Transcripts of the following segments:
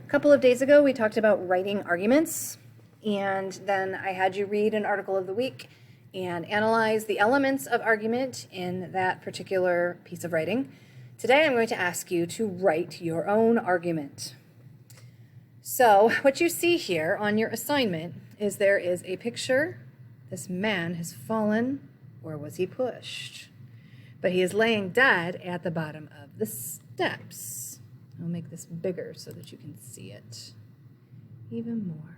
couple of days ago, we talked about writing arguments, and then I had you read an article of the week and analyze the elements of argument in that particular piece of writing. Today, I'm going to ask you to write your own argument. So what you see here on your assignment is there is a picture. This man has fallen, or was he pushed? But he is laying dead at the bottom of the steps. I'll make this bigger so that you can see it even more.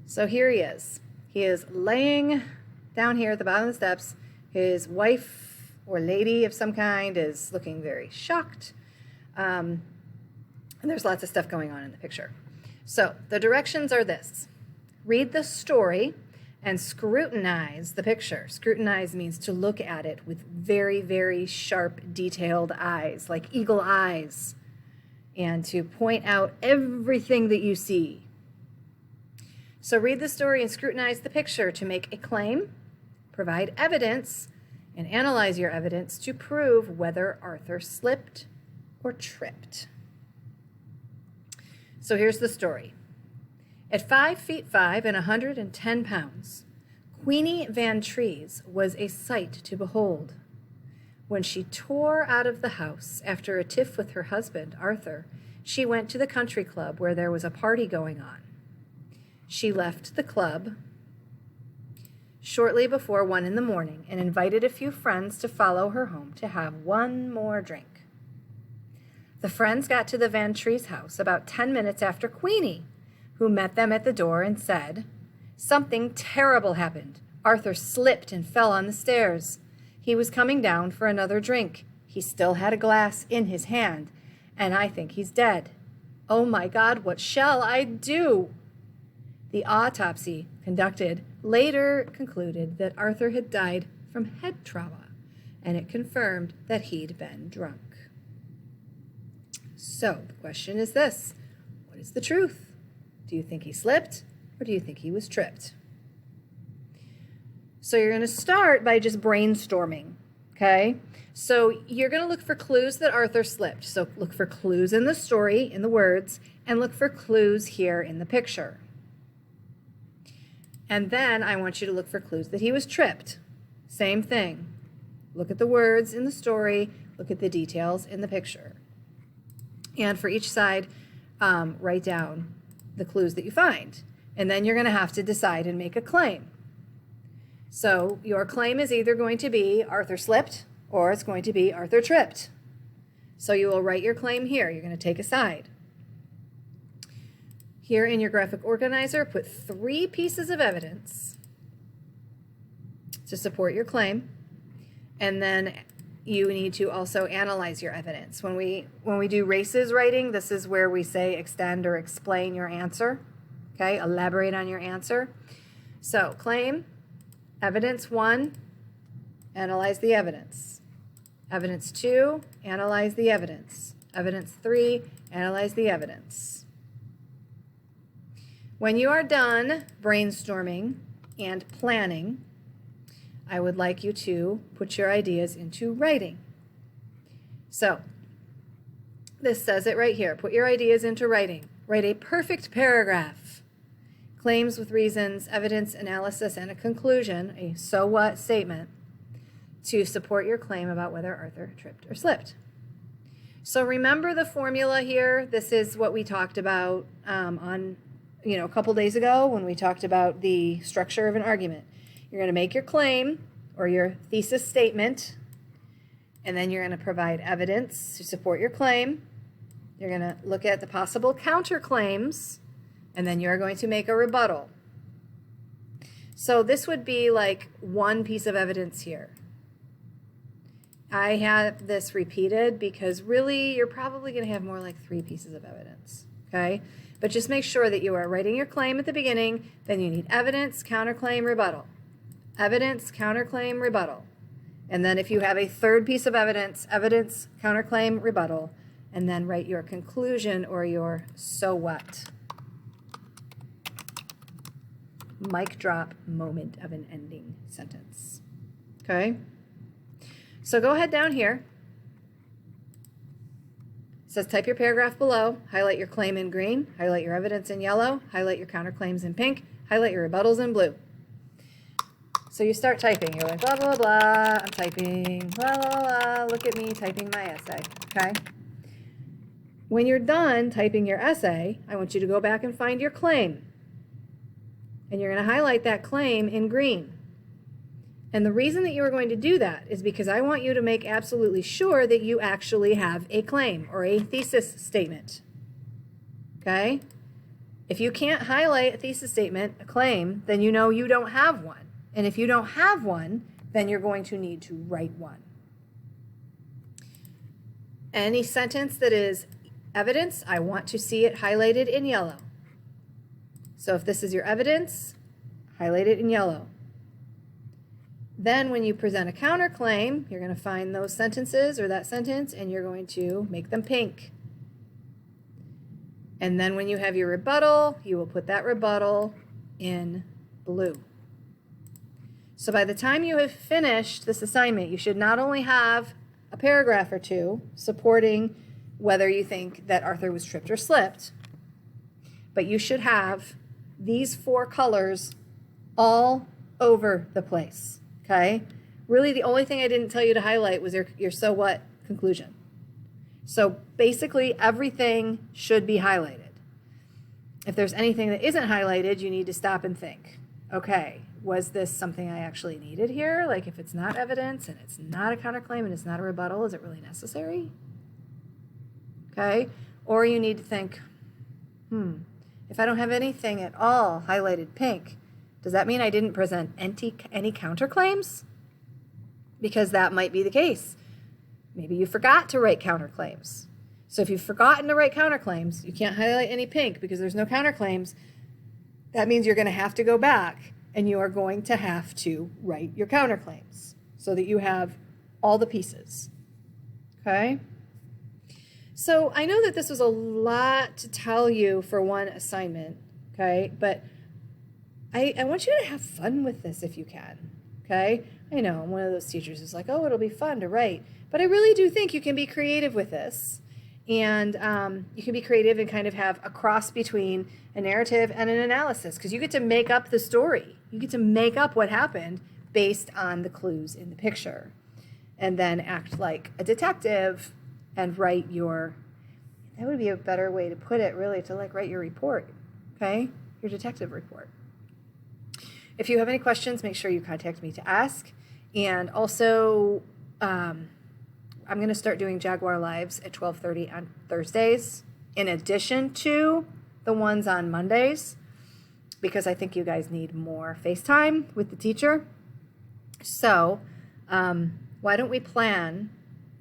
So here he is. He is laying down here at the bottom of the steps. His wife or lady of some kind is looking very shocked. And there's lots of stuff going on in the picture. So the directions are this. Read the story and scrutinize the picture. Scrutinize means to look at it with very, very sharp, detailed eyes, like eagle eyes, and to point out everything that you see. So read the story and scrutinize the picture to make a claim, provide evidence, and analyze your evidence to prove whether Arthur slipped or tripped. So here's the story. At 5 feet 5 and 110 pounds, Queenie Van Trees was a sight to behold. When she tore out of the house after a tiff with her husband, Arthur, she went to the country club where there was a party going on. She left the club shortly before 1 in the morning and invited a few friends to follow her home to have one more drink. The friends got to the Van Trees' house about 10 minutes after Queenie, who met them at the door and said, "Something terrible happened. Arthur slipped and fell on the stairs. He was coming down for another drink. He still had a glass in his hand, and I think he's dead. Oh my God, what shall I do?" The autopsy conducted later concluded that Arthur had died from head trauma, and it confirmed that he'd been drunk. So the question is this: what is the truth? Do you think he slipped, or do you think he was tripped? So you're going to start by just brainstorming, okay? So you're going to look for clues that Arthur slipped. So look for clues in the story, in the words, and look for clues here in the picture. And then I want you to look for clues that he was tripped. Same thing. Look at the words in the story, look at the details in the picture. And for each side, write down the clues that you find. And then you're going to have to decide and make a claim. So your claim is either going to be Arthur slipped or it's going to be Arthur tripped. So you will write your claim here. You're going to take a side. Here in your graphic organizer, put 3 pieces of evidence to support your claim. And then you need to also analyze your evidence. When we do races writing, this is where we say extend or explain your answer. Okay, elaborate on your answer. So claim, evidence 1, analyze the evidence. Evidence 2, analyze the evidence. Evidence 3, analyze the evidence. When you are done brainstorming and planning, I would like you to put your ideas into writing. So this says it right here. Put your ideas into writing. Write a perfect paragraph. Claims with reasons, evidence, analysis, and a conclusion, a so what statement, to support your claim about whether Arthur tripped or slipped. So remember the formula here. This is what we talked about a couple days ago when we talked about the structure of an argument. You're going to make your claim or your thesis statement, and then you're going to provide evidence to support your claim. You're going to look at the possible counterclaims, and then you're going to make a rebuttal. So this would be like one piece of evidence here. I have this repeated because really you're probably going to have more like 3 pieces of evidence, okay? But just make sure that you are writing your claim at the beginning, then you need evidence, counterclaim, rebuttal. Evidence, counterclaim, rebuttal. And then if you have a third piece of evidence, evidence, counterclaim, rebuttal, and then write your conclusion or your so what. Mic drop moment of an ending sentence. Okay? So go ahead down here. It says type your paragraph below, highlight your claim in green, highlight your evidence in yellow, highlight your counterclaims in pink, highlight your rebuttals in blue. So you start typing. You're like, blah, blah, blah, I'm typing, blah, blah, blah, look at me typing my essay, okay? When you're done typing your essay, I want you to go back and find your claim. And you're going to highlight that claim in green. And the reason that you are going to do that is because I want you to make absolutely sure that you actually have a claim or a thesis statement. Okay? If you can't highlight a thesis statement, a claim, then you know you don't have one. And if you don't have one, then you're going to need to write one. Any sentence that is evidence, I want to see it highlighted in yellow. So if this is your evidence, highlight it in yellow. Then when you present a counterclaim, you're going to find those sentences or that sentence and you're going to make them pink. And then when you have your rebuttal, you will put that rebuttal in blue. So by the time you have finished this assignment, you should not only have a paragraph or two supporting whether you think that Arthur was tripped or slipped, but you should have these 4 colors all over the place. Okay? Really, the only thing I didn't tell you to highlight was your so what conclusion. So basically, everything should be highlighted. If there's anything that isn't highlighted, you need to stop and think. Okay, was this something I actually needed here? Like if it's not evidence and it's not a counterclaim and it's not a rebuttal, is it really necessary? Okay? Or you need to think, if I don't have anything at all highlighted pink, does that mean I didn't present any counterclaims? Because that might be the case. Maybe you forgot to write counterclaims. So if you've forgotten to write counterclaims, you can't highlight any pink because there's no counterclaims. That means you're going to have to go back and you are going to have to write your counterclaims so that you have all the pieces. Okay? So I know that this was a lot to tell you for one assignment, okay? But I want you to have fun with this if you can, okay? I know I'm one of those teachers who's like, oh, it'll be fun to write. But I really do think you can be creative with this. And you can be creative and kind of have a cross between a narrative and an analysis because you get to make up the story. You get to make up what happened based on the clues in the picture. And then act like a detective and write your, that would be a better way to put it really, to like write your report, okay? Your detective report. If you have any questions, make sure you contact me to ask. And also, I'm going to start doing Jaguar Lives at 12:30 on Thursdays, in addition to the ones on Mondays, because I think you guys need more FaceTime with the teacher. So why don't we plan,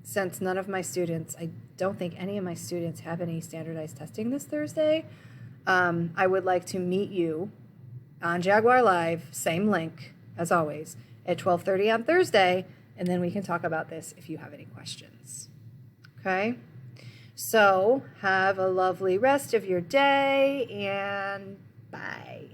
since none of my students, I don't think any of my students have any standardized testing this Thursday, I would like to meet you on Jaguar Live, same link as always, at 12:30 on Thursday, and then we can talk about this if you have any questions. Okay? So have a lovely rest of your day, and bye.